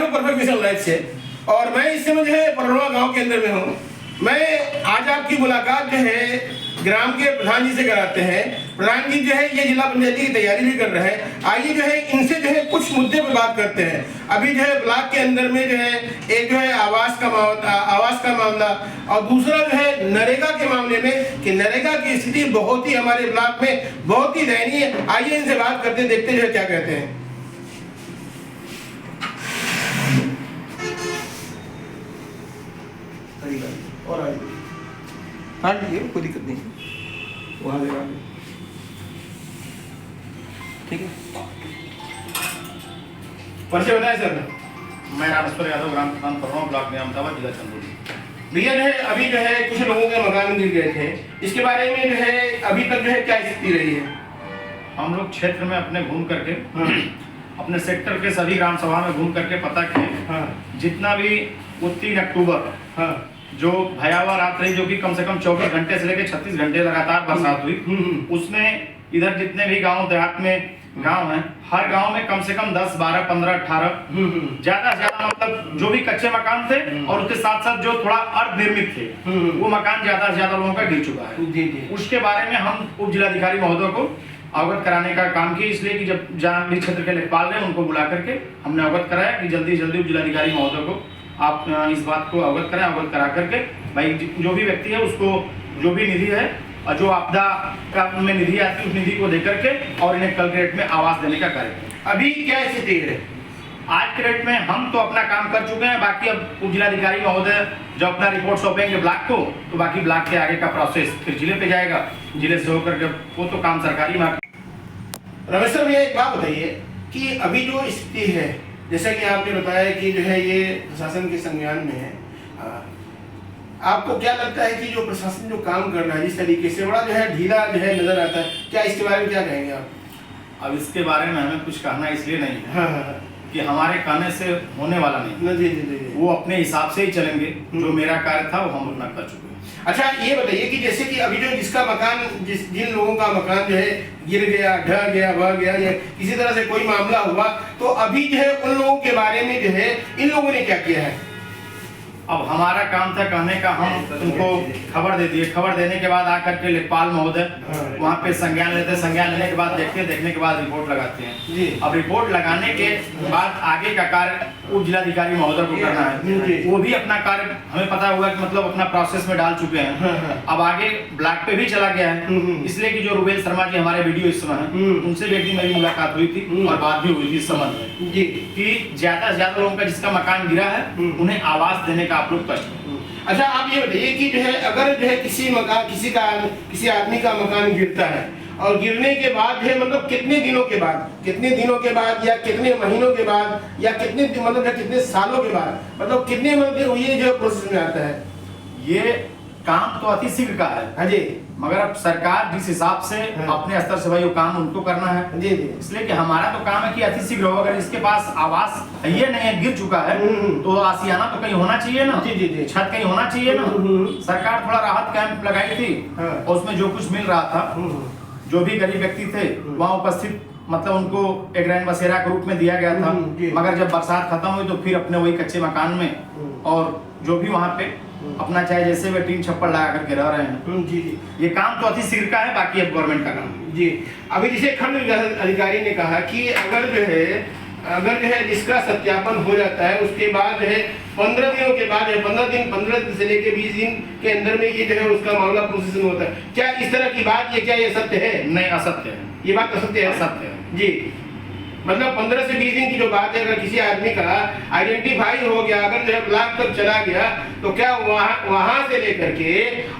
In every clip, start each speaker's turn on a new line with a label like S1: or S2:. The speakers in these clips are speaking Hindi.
S1: हूँ परफेक्ट मिशन लाइफ से और मैं इस समय जो है परनवा गांव के अंदर में हूँ। मैं आज आपकी मुलाकात जो है ग्राम के प्रधान जी से कराते हैं। प्रधान जी जो है ये जिला पंचायती की तैयारी भी कर रहे हैं। आइए जो है इनसे जो है कुछ मुद्दे पर बात करते हैं। अभी जो है ब्लॉक के अंदर में जो है एक जो है आवास का मामला और दूसरा जो है नरेगा के मामले में कि नरेगा की स्थिति बहुत ही हमारे ब्लॉक में बहुत ही दयनीय है। आइए इनसे बात करते देखते जो है क्या कहते हैं। और हाँ जी कोई दिक्कत नहीं वहाँ से ठीक है। परिचय बताए सर।
S2: मैं रामेश्वर यादव, ग्राम प्रधान परनवा, ब्लॉक में अहमदाबाद, जिला चंदौली।
S1: भैया जो है अभी जो है कुछ लोगों के मकान गिर गए थे, इसके बारे में जो है अभी तक जो है क्या स्थिति रही है?
S2: हम लोग क्षेत्र में अपने घूम करके अपने सेक्टर के सभी ग्राम सभा में घूम करके पता किए। जितना भी वो 3 अक्टूबर जो भयावह रात रही, जो कि कम से कम 24 घंटे से लेकर 36 घंटे लगातार बरसात हुई, उसमें इधर जितने भी गांव देहात में गांव हैं, हर गांव में कम से कम 10, 12, 15, 18 ज्यादा से ज्यादा मतलब जो भी कच्चे मकान थे और उसके साथ साथ जो थोड़ा अर्ध निर्मित थे वो मकान ज्यादा से ज्यादा लोगों का गिर चुका है। उसके बारे में हम उप जिलाधिकारी महोदय को अवगत कराने का काम किया, इसलिए कि जब जहाँ भी क्षेत्र के लेखपाल रहे उनको बुला करके हमने अवगत कराया कि जल्दी से जल्दी उप जिलाधिकारी महोदय को आप इस बात को अवगत कराएं। अवगत करा करके भाई जो भी व्यक्ति है उसको जो भी निधि है और जो आपदा का में निधि आती है उस निधि को देकर के और इन्हें कल के डेट में आवास देने का कार्य करें।
S1: अभी क्या स्थिति है?
S2: आज के डेट में हम तो अपना काम कर चुके हैं, बाकी अब उप जिलाधिकारी महोदय जब अपना रिपोर्ट सौंपेंगे ब्लॉक को तो बाकी ब्लॉक के आगे का प्रोसेस फिर जिले पे जाएगा, जिले से होकर के वो तो काम सरकारी में।
S1: रमेश सर भैया एक बात बताइए कि अभी जो स्थिति है जैसा कि आपने बताया कि जो है ये प्रशासन के संज्ञान में है, आपको क्या लगता है कि जो प्रशासन जो काम कर रहा है जिस तरीके से बड़ा जो है ढीला जो है नजर आता है, क्या इसके बारे में क्या कहेंगे आप?
S2: अब इसके बारे में हमें कुछ कहना इसलिए नहीं है कि हमारे कहने से होने वाला नहीं।
S1: जी।
S2: वो अपने हिसाब से ही चलेंगे। जो मेरा कार्य था वो हम अपना कर चुके हैं।
S1: अच्छा ये बताइए कि जैसे कि अभी जो जिसका मकान जिन लोगों का मकान जो है गिर गया, ढह गया, बह गया या किसी तरह से कोई मामला हुआ तो अभी जो है उन लोगों के बारे में जो है इन लोगों ने क्या किया है?
S2: अब हमारा काम था कहने का, हम उनको खबर दे दिए। खबर देने के बाद आकर के लेखपाल महोदय वहाँ पे संज्ञान लेते, संज्ञान लेने के बाद देखते हैं, देखने के बाद रिपोर्ट लगाते हैं। अब रिपोर्ट लगाने के बाद आगे का कार्य उप जिलाधिकारी महोदय को करना है। वो भी अपना कार्य हमें पता हुआ कि मतलब अपना प्रोसेस में डाल चुके हैं। अब आगे ब्लॉक पे भी चला गया है, इसलिए कि जो रुबेल शर्मा जी हमारे वीडियो इस समय है उनसे भी एक दिन मेरी मुलाकात हुई थी और बात भी हुई थी इस संबंध में कि ज्यादा से ज्यादा लोगों का जिसका मकान गिरा है उन्हें आवास देने का आप लोग कष्ट।
S1: अच्छा आप ये बताइए कि जो है अगर जो है किसी आदमी का मकान गिरता है और गिरने के बाद जो है मतलब कितने दिनों के बाद या कितने महीनों के बाद या कितने मतलब कितने सालों के बाद मतलब कितने मतलब ये जो प्रोसेस में आता है? ये
S2: काम तो अति शीघ्र का है।
S1: हाँ जी।
S2: मगर अब सरकार जिस हिसाब से अपने स्तर से भाई वो काम उनको करना है।
S1: जी।
S2: इसलिए कि हमारा तो काम है कि अति शीघ्र हो। अगर इसके पास आवास ये नहीं है, गिर चुका है तो आसियाना तो कहीं होना चाहिए ना।
S1: जी।
S2: छत कहीं होना चाहिए ना। सरकार थोड़ा राहत कैंप लगाई थी और उसमें जो कुछ मिल रहा था, जो भी गरीब व्यक्ति थे वहाँ उपस्थित मतलब उनको एक रैन बसेरा के रूप में दिया गया था। मगर जब बरसात खत्म हुई तो फिर अपने वही कच्चे मकान में और जो भी वहाँ पे अपना चाहे जैसे वे टीन छप्पर लगा करके रह रहे हैं।
S1: जी।
S2: ये काम तो अति शीघ्र का है, बाकी अब गवर्नमेंट का काम।
S1: जी। अभी जैसे खंड विकास अधिकारी ने कहा कि अगर जो है जिसका सत्यापन हो जाता है उसके बाद जो है 15 दिनों के बाद 15 दिन से लेकर 20 दिन के अंदर में ये जो है उसका मामला प्रोसेसिंग होता है। क्या इस तरह की बात क्या ये सत्य है?
S2: नहीं, असत्य है।
S1: ये बात असत्य है?
S2: असत्य है
S1: जी। मतलब 15 से 20 दिन की जो बात है, अगर किसी आदमी का आइडेंटिफाई हो गया, अगर जो है ब्लॉक तक चला गया तो क्या वहां से लेकर के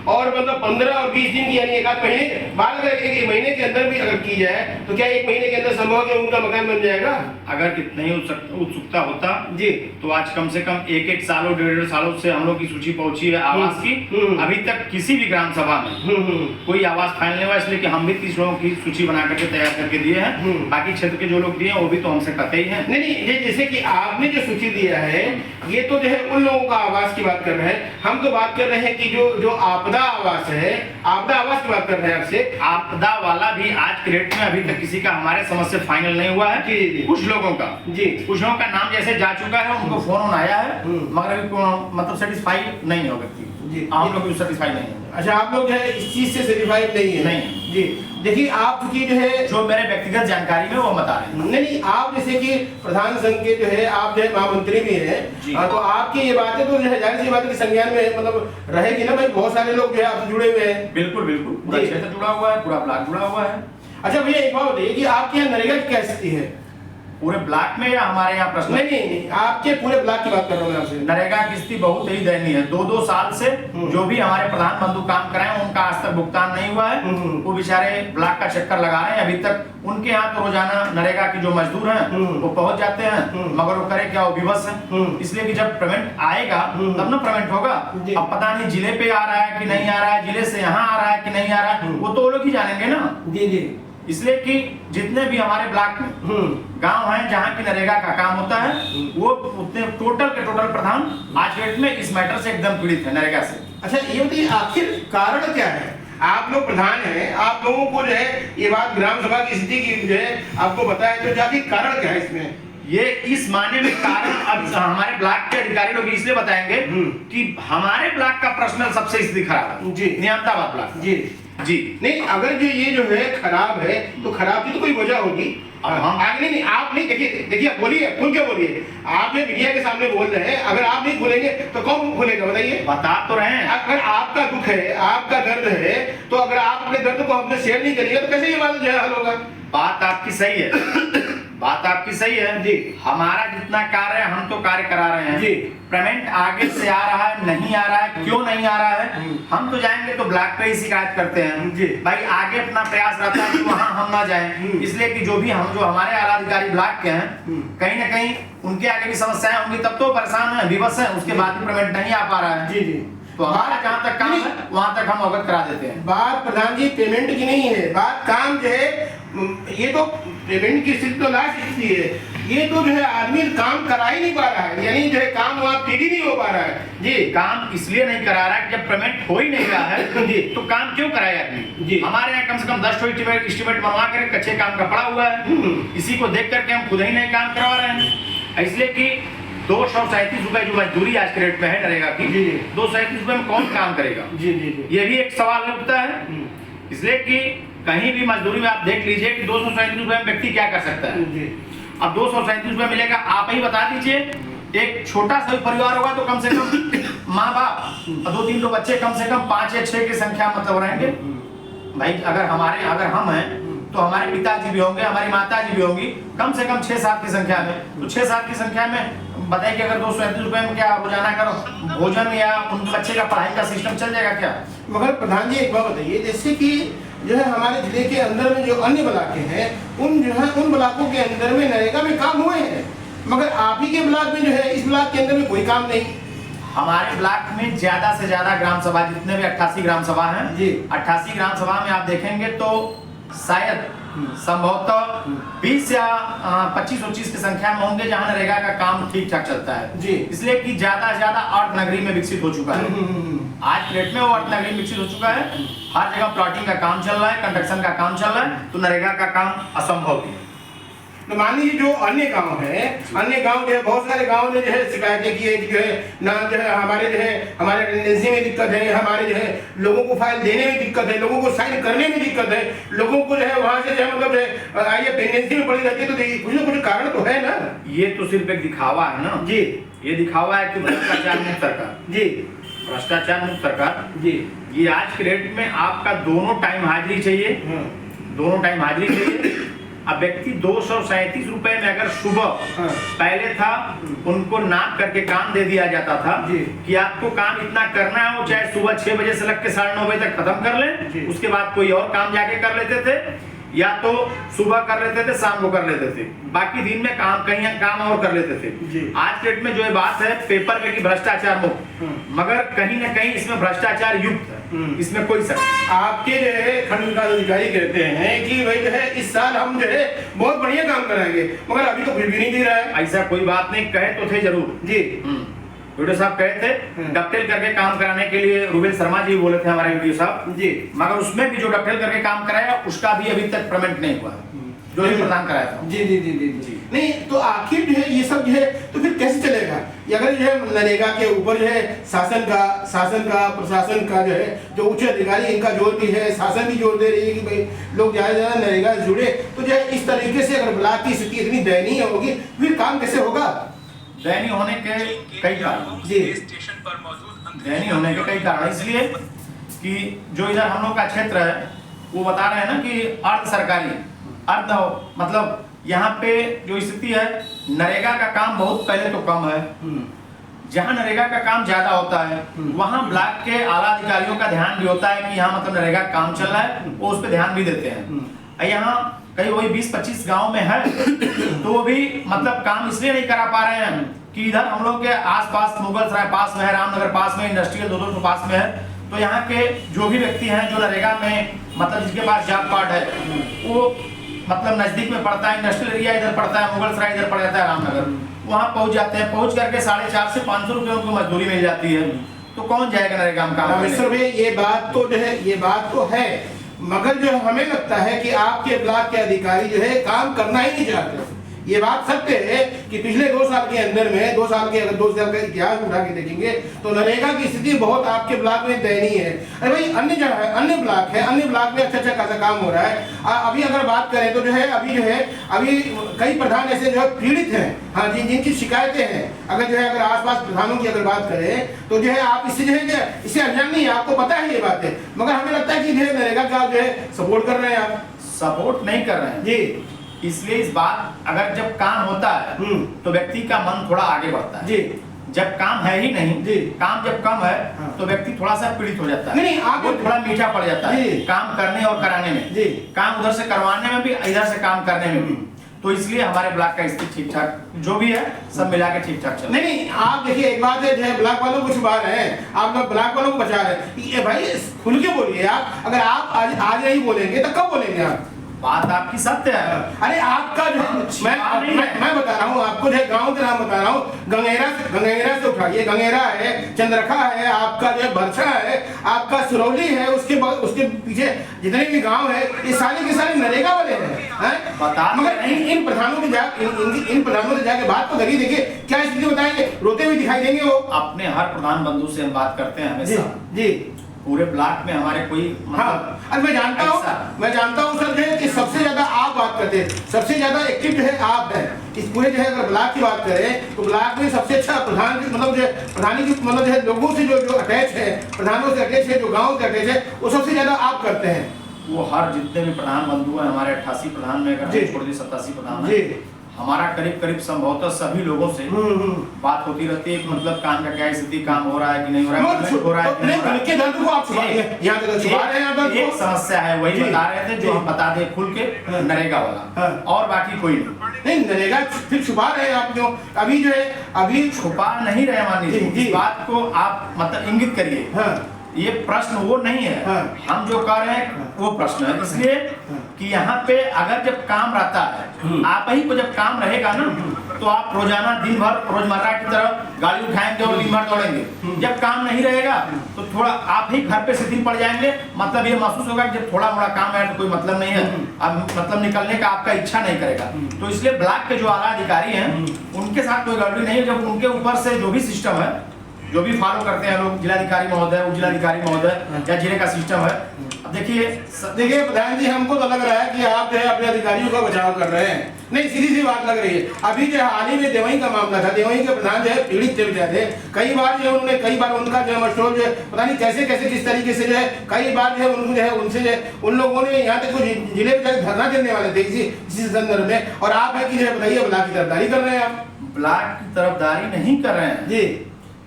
S1: और मतलब 15 और 20 दिन की यानी एक आध महीने बाद अगर एक महीने के अंदर भी अगर की जाए तो क्या एक महीने के अंदर संभव है उनका मकान बन जाएगा?
S2: अगर कितनी ही उत्सुकता होता
S1: जी
S2: तो आज कम से कम एक सालों 1.5 सालों से हम लोग की सूची पहुंची है आवास की। अभी तक किसी भी ग्राम सभा में कोई आवास फाइनल नहीं हुआ, इसलिए कि हम भी 30 लोगों की सूची बना करके तैयार करके दिए हैं। बाकी क्षेत्र के जो लोग दिए वो भी तो हमसे कहते ही हैं।
S1: नहीं, ये जैसे कि आपने जो सूची दिया है ये तो तो जो है उन लोगों का आवास की बात कर रहे हैं, हम तो बात कर रहे हैं कि जो आपदा आवास है, आपदा आवास की बात कर रहे हैं आपसे।
S2: आपदा वाला भी आज के डेट में अभी तक किसी का हमारे समझ से फाइनल नहीं हुआ है।
S1: जी।
S2: कुछ लोगों का कुछ लोगों का नाम जैसे जा चुका है, उनको फोन आया है, मगर अभी मतलब सेटिस्फाई नहीं है व्यक्ति जी, हम लोग भी सेटिस्फाई नहीं है।
S1: अच्छा, आप लोग जो है इस चीज से सेटिस्फाइड नहीं है?
S2: नहीं
S1: जी। देखिए, आप चूंकि जो है
S2: जो मेरे व्यक्तिगत जानकारी में वो बता रहे हैं।
S1: नहीं, आप जैसे कि प्रधान संघ के जो है आप जो है महामंत्री भी हैं, तो आपकी ये बातें तो जो है जाहिर सी बात है कि संज्ञान में मतलब रहेगी ना भाई, बहुत सारे लोग जो है आपसे जुड़े हुए हैं।
S2: बिल्कुल बिल्कुल, पूरा क्षेत्र जुड़ा हुआ है, पूरा ब्लॉक जुड़ा हुआ है।
S1: अच्छा भैया, एक बात बताइए कि आपके यहाँ नरेगा की क्या स्थिति है?
S2: पूरे ब्लॉक में या हमारे यहाँ प्रश्न?
S1: नहीं, आपके पूरे ब्लॉक की बात कर रहा हूँ मैं आपसे।
S2: नरेगा की स्थिति बहुत ही दयनीय है। 2-2 साल से जो भी हमारे प्रधान बंधु काम कराए उनका आज तक भुगतान नहीं हुआ है। वो बेचारे ब्लॉक का चक्कर लगा रहे हैं अभी तक। उनके यहाँ तो रोजाना नरेगा के जो मजदूर हैं वो पहुंच जाते हैं, मगर वो करे क्या, वो विवश है। इसलिए कि जब पेमेंट आएगा तब ना पेमेंट होगा। अब पता नहीं जिले पे आ रहा है कि नहीं आ रहा है, जिले से यहाँ आ रहा है कि नहीं आ रहा है, वो तो वो लोग ही जानेंगे ना।
S1: जी।
S2: इसलिए कि जितने भी हमारे ब्लॉक में गांव हैं जहां की नरेगा का काम होता है, वो उतने टोटल के टोटल प्रधान आज के डेट में इस मैटर से एकदम पीड़ित है, नरेगा से।
S1: अच्छा, ये बताइए आखिर कारण क्या है? आप लोग प्रधान हैं, आप लोगों को जो है ये बात ग्राम सभा की स्थिति की जो है आपको पता है, तो जाके कारण क्या है इसमें?
S2: ये इस माने में कारण अब हमारे ब्लॉक के अधिकारी लोग इसलिए बताएंगे कि हमारे ब्लॉक का पर्सनल सबसे स्थिति खराब है
S1: जी,
S2: नियामताबाद ब्लॉक जी।
S1: नहीं, अगर जो ये जो है खराब है तो खराब की तो कोई वजह होगी। आगे नहीं, आप नहीं, देखिए आप बोलिए, खुल के बोलिए। आप ये मीडिया के सामने बोल रहे हैं, अगर आप नहीं खोलेंगे तो कौन खोलेगा बताइए?
S2: बता तो रहे हैं।
S1: अगर आपका दुख है, आपका दर्द है, तो अगर आप अपने दर्द को हमसे शेयर नहीं करिएगा तो कैसे ये बात जो है हल होगा?
S2: बात आपकी सही है, बात आपकी सही है
S1: जी।
S2: हमारा जितना कार्य है हम तो कार्य करा रहे हैं
S1: जी।
S2: पेमेंट आगे से आ रहा है, नहीं आ रहा है, क्यों नहीं आ रहा है? हम तो जाएंगे तो ब्लॉक पे ही शिकायत करते हैं
S1: जी।
S2: भाई, आगे अपना प्रयास रहता है कि वहां हम ना जाएं। इसलिए कि जो हमारे आला अधिकारी ब्लॉक के हैं, कहीं ना कहीं उनके आगे भी समस्याएं होंगी, तब तो परेशान है, विवश है, उसके बाद भी पेमेंट नहीं आ पा रहा है।
S1: जी।
S2: तो हमारा जहाँ तक काम है वहां तक हम अवगत करा देते हैं।
S1: बात प्रधान जी पेमेंट की नहीं है, बात काम जो है, ये तो पेमेंट की स्थिति तो लास्ट स्थिति है, ये तो जो है आदमी काम करा ही नहीं पा रहा है, यानी जो है काम वहाँ पूरी नहीं हो पा रहा है।
S2: जी, काम इसलिए नहीं करा रहा है, जब पेमेंट हो ही नहीं रहा है जी, तो काम क्यों कराए आदमी? जी, हमारे यहाँ कम से कम 10 एस्टिमेट बनवा कर कच्चे काम का पड़ा हुआ है, इसी को देख करके हम खुद ही नहीं काम करवा रहे हैं। इसलिए कि 237 रुपए जो मजदूरी आज के रेट में है नरेगा की, 237 रुपए में कौन काम करेगा? जी, ये भी एक सवाल उठता है। इसलिए कि कहीं भी मजदूरी में आप देख लीजिए कि 237 रुपए में व्यक्ति क्या कर सकता है। अब 237 रुपए मिलेगा, आप ही बता दीजिए। एक छोटा सा परिवार होगा तो कम से कम माँ बाप और 2-3 तो बच्चे, कम से कम 5 या 6 की संख्या मतलब रहेंगे भाई। अगर हम हैं तो हमारे पिताजी भी होंगे, हमारी माताजी भी होंगी, कम से कम 6-7 की संख्या में। तो 6-7 की संख्या में बताइए कि अगर 237 रुपए में क्या रोजाना का भोजन या उन बच्चे का पढ़ाई का सिस्टम चल जाएगा क्या?
S1: मगर प्रधान जी एक बात बताइए, जैसे कि जो है हमारे जिले के अंदर में जो अन्य ब्लॉक हैं, उन ब्लॉकों के अंदर में नरेगा में काम हुए हैं, मगर आप ही के ब्लॉक में जो है, इस ब्लॉक के अंदर में कोई काम नहीं।
S2: हमारे ब्लॉक में ज्यादा से ज्यादा ग्राम सभा, जितने भी 88 ग्राम सभा हैं जी, 88 ग्राम सभा में आप देखेंगे तो शायद संभवतः 20 या 25-25 की संख्या में होंगे जहां नरेगा का काम ठीक ठाक चलता है जी। इसलिए कि ज्यादा से ज्यादा अर्थ नगरी में विकसित हो चुका है। आज डेट में वो अर्थ नगरी में विकसित हो चुका है, हर जगह प्लॉटिंग का काम चल रहा है, कंस्ट्रक्शन का काम चल रहा है, तो नरेगा का काम असंभव है।
S1: तो मान लीजिए जो अन्य गांव है, अन्य गांव जो है, बहुत सारे गांव ने जो है शिकायतें की है कि जो है ना जो है हमारे अटेंडेंसी में दिक्कत है, हमारे जो है लोगों को फाइल देने में दिक्कत है, लोगों को साइन करने में दिक्कत है, लोगों को जो है वहां से जो है मतलब आइए पेंडेंसी में पड़ी रहती है। तो कुछ ना कुछ कारण तो है ना?
S2: ये तो सिर्फ एक दिखावा है ना जी, ये दिखावा है कि भ्रष्टाचार मुक्त सरकार जी, भ्रष्टाचार मुक्त सरकार जी। ये आज के डेट में आपका दोनों टाइम हाजिरी चाहिए, दोनों टाइम हाजिरी चाहिए। अब व्यक्ति 237 रुपए में अगर सुबह पहले था उनको नाप करके काम दे दिया जाता था कि आपको काम इतना करना है, वो चाहे सुबह 6 बजे से लग के 9:30 बजे तक खत्म कर ले, उसके बाद कोई और काम जाके कर लेते थे, या तो सुबह कर लेते थे, शाम को कर लेते थे, बाकी दिन में कहीं काम और कर लेते थे। आज डेट में जो है बात है पेपर में कि भ्रष्टाचार मुक्त, मगर कहीं ना कहीं इसमें भ्रष्टाचार युक्त है, इसमें कोई शक।
S1: आपके जो है खंड विकास अधिकारी कहते हैं कि भाई जो है इस साल हम जो है बहुत बढ़िया काम कराएंगे, मगर अभी तो फिर भी नहीं दे रहा है।
S2: ऐसा कोई बात नहीं, कहे तो थे जरूर जी। वीडियो साहब कहे थे डकटेल करके काम कराने के लिए रूबेल शर्मा जी बोले थे हमारे वीडियो साहब
S1: जी,
S2: मगर उसमें भी जो डकटेल करके काम कराया उसका भी अभी तक पेमेंट नहीं हुआ जो भी प्रदान कराया था।
S1: जी जी जी जी जी नहीं तो आखिर जो है ये सब जो है तो फिर कैसे चलेगा? ये अगर जो है नरेगा के ऊपर जो है शासन का प्रशासन का जो है जो उच्च अधिकारी इनका जोर भी है, शासन भी जोर दे रही है कि भाई लोग ज्यादा से ज्यादा नरेगा से जुड़े, तो जो है इस तरीके से अगर ब्लॉक की स्थिति इतनी दयनीय होगी फिर काम कैसे होगा?
S2: दयनीय होने के कई कारण
S1: जी,
S2: दयनीय होने के कई कारण इसलिए कि जो इधर हम लोग का क्षेत्र है वो बता रहे हैं ना कि अर्ध सरकारी अर्ध मतलब यहाँ पे जो स्थिति है नरेगा का काम बहुत पहले तो कम है, जहाँ नरेगा का काम ज्यादा होता है वहाँ ब्लॉक के आला अधिकारियों का ध्यान भी होता है कि यहाँ मतलब नरेगा का काम चल रहा है, वो उस पर ध्यान भी देते हैं। यहाँ कहीं वही 20-25 गांव में है तो वो भी मतलब काम इसलिए नहीं करा पा रहे हैं कि इधर हम लोग के आसपास मुगल सराय पास में है, रामनगर पास में, इंडस्ट्रियल दो पास में है, तो यहाँ के जो भी व्यक्ति हैं जो नरेगा में मतलब जिसके पास जॉब कार्ड है वो मतलब नजदीक में पड़ता है, इंडस्ट्रियल एरिया इधर पड़ता है, मुगल सराय इधर पड़ जाता है, रामनगर, वहाँ पहुँच जाते हैं, पहुँच करके 450 से 500 रुपये उनको मजदूरी मिल जाती है, तो कौन जाएगा नरेगा में काम करने?
S1: ये बात तो जो है ये बात तो है, मगर जो हमें लगता है कि आपके ब्लॉक के अधिकारी जो है काम करना ही नहीं चाहते। ये बात सत्य है कि पिछले 2 साल के अंदर में 2 साल का इतिहास उठा के देखेंगे तो नरेगा की स्थिति बहुत आपके ब्लॉक में दयनीय है। अरे भाई अन्य जगह है, अन्य ब्लॉक है, अन्य ब्लॉक में अच्छा खासा काम हो रहा है। अभी अगर बात करें तो जो है अभी कई प्रधान ऐसे जो है पीड़ित हैं, हाँ जी, जिनकी शिकायतें हैं, अगर आसपास प्रधानों की अगर बात करें तो जो है आप इससे जो है इससे अनजान नहीं है, आपको पता है ये बातें, मगर हमें लगता है कि जो है नरेगा का जो है सपोर्ट कर रहे हैं। आप
S2: सपोर्ट नहीं कर रहे हैं
S1: जी,
S2: इसलिए इस बात अगर जब काम होता है तो व्यक्ति का मन थोड़ा आगे बढ़ता है
S1: जी,
S2: जब काम है ही नहीं
S1: जी,
S2: काम जब कम है
S1: हाँ,
S2: तो व्यक्ति थोड़ा सा पीड़ित हो जाता है,
S1: नहीं आप
S2: वो थोड़ा मीठा पड़ जाता है
S1: जी,
S2: काम करने और कराने में
S1: जी,
S2: काम उधर से करवाने में भी इधर से काम करने में भी, तो इसलिए हमारे ब्लॉक का स्थिति ठीक ठाक जो भी है सब मिला के ठीक ठाक चल रहा है।
S1: नहीं आप देखिए एक बात है जो है ब्लॉक वालों को छुपा रहे हैं, आप लोग ब्लॉक वालों को बचा रहे हैं, ये भाई खुल के बोलिए आप, अगर आप आज नहीं बोलेंगे तो कब बोलेंगे आप?
S2: बात आपकी सत्य है।
S1: अरे आपका जो मैं बता रहा हूँ आपको, जो गांव के नाम बता रहा हूँ, गंगेरा से उठाइए, गंगेरा है, चंद्रखा है, आपका जो है बरछा है, आपका सुरौली है, उसके पीछे जितने भी गांव है ये सारे के सारे नरेगा वाले हैं। मगर इन प्रधानों के इन प्रधानों से जाके बात तो करिए, देखिए क्या स्थिति बताएंगे, रोते हुए दिखाई देंगे वो।
S2: अपने हर प्रधान बंधु से हम बात करते हैं हमेशा
S1: जी,
S2: पूरे ब्लॉक में हमारे कोई
S1: हाँ, मैं जानता हूँ सर जो है कि सबसे ज्यादा आप बात करते हैं, सबसे ज्यादा एक्टिव जो है आप हैं इस पूरे जो है अगर ब्लॉक की बात करें तो ब्लॉक में सबसे अच्छा प्रधान मतलब जो है प्रधानी की मतलब जो है लोगों से जो अटैच है, प्रधानों से अटैच है, जो गाँव से अटैच है, वो सबसे ज्यादा आप करते हैं।
S2: वो हर जितने भी प्रधान बंधु हैं हमारे 88 प्रधान में अगर छोड़ दी 87 प्रधान है, हमारा करीब संभवतः सभी लोगों से बात होती रहती है कि मतलब काम का क्या स्थिति, काम हो रहा है कि नहीं हो रहा है, एक समस्या है वही बता रहे थे जो हम बता दें खुल के नरेगा वाला, और बाकी कोई
S1: नहीं। नरेगा फिर छुपा रहे हैं आप, जो अभी जो है अभी
S2: छुपा नहीं रहे, मानिए इस बात को आप मतलब इंगित करिए, ये प्रश्न वो नहीं है, हम जो कर रहे हैं वो प्रश्न है, इसलिए कि यहाँ पे अगर जब काम रहता है आप ही को जब काम रहेगा ना तो आप रोजाना दिन भर रोजमर्रा की तरह गाड़ी उठाएंगे और दिन भर दौड़ेंगे। जब काम नहीं रहेगा तो थोड़ा आप ही घर पे शिथिल पड़ जाएंगे, मतलब ये महसूस होगा कि जब थोड़ा मोड़ा काम है तो कोई मतलब नहीं है, अब मतलब निकलने का आपका इच्छा नहीं करेगा। तो इसलिए ब्लॉक के जो आला अधिकारी हैं उनके साथ कोई गड़बड़ी नहीं है, जब उनके ऊपर से जो भी सिस्टम है जो भी फॉलो करते हैं लोग, जिलाधिकारी महोदय, उप जिलाधिकारी महोदय या जिले का सिस्टम है। अब देखिए
S1: प्रधान जी, हमको तो लग रहा है कि आप जो है अपने अधिकारियों का बचाव कर रहे हैं। नहीं, सीधी सी बात लग रही है। अभी जो हाल ही में देवई का मामला था, देवई के प्रधान जो है पीड़ित थे, कई बार जो है कई बार उनका जो है मशहूर जो है पता नहीं कैसे किस तरीके से जो है कई बार जो है उनको जो है उनसे जो है उन लोगों ने यहाँ तक जिले में धरना देने वाले थे इसी संदर्भ में, और आप है कि जो है बताइए ब्लॉक की तरफदारी कर रहे हैं। आप
S2: ब्लॉक की तरफदारी नहीं कर रहे हैं जी,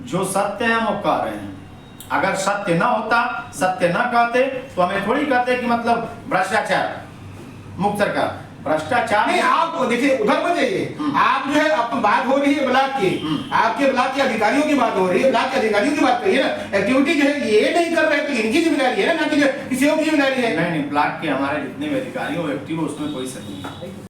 S2: जो सत्य है वो कह रहे हैं। अगर सत्य ना होता, सत्य ना कहते तो हमें थोड़ी कहते कि मतलब भ्रष्टाचार मुक्त सरकार, भ्रष्टाचार
S1: नहीं। आप देखिए उधर मत जाइए, आप जो है अब बात हो रही है ब्लॉक की, आपके ब्लॉक के अधिकारियों की बात हो रही है, ब्लॉक के अधिकारियों की बात करिए ना। एक्टिविटी जो है ये नहीं कर रहे हैं तो इनकी जिम्मेदारी है ना कि किसी और की जिम्मेदारी है।
S2: नहीं, ब्लॉक के हमारे जितने भी अधिकारी हो एक्टिव हो उसमें कोई शक नहीं।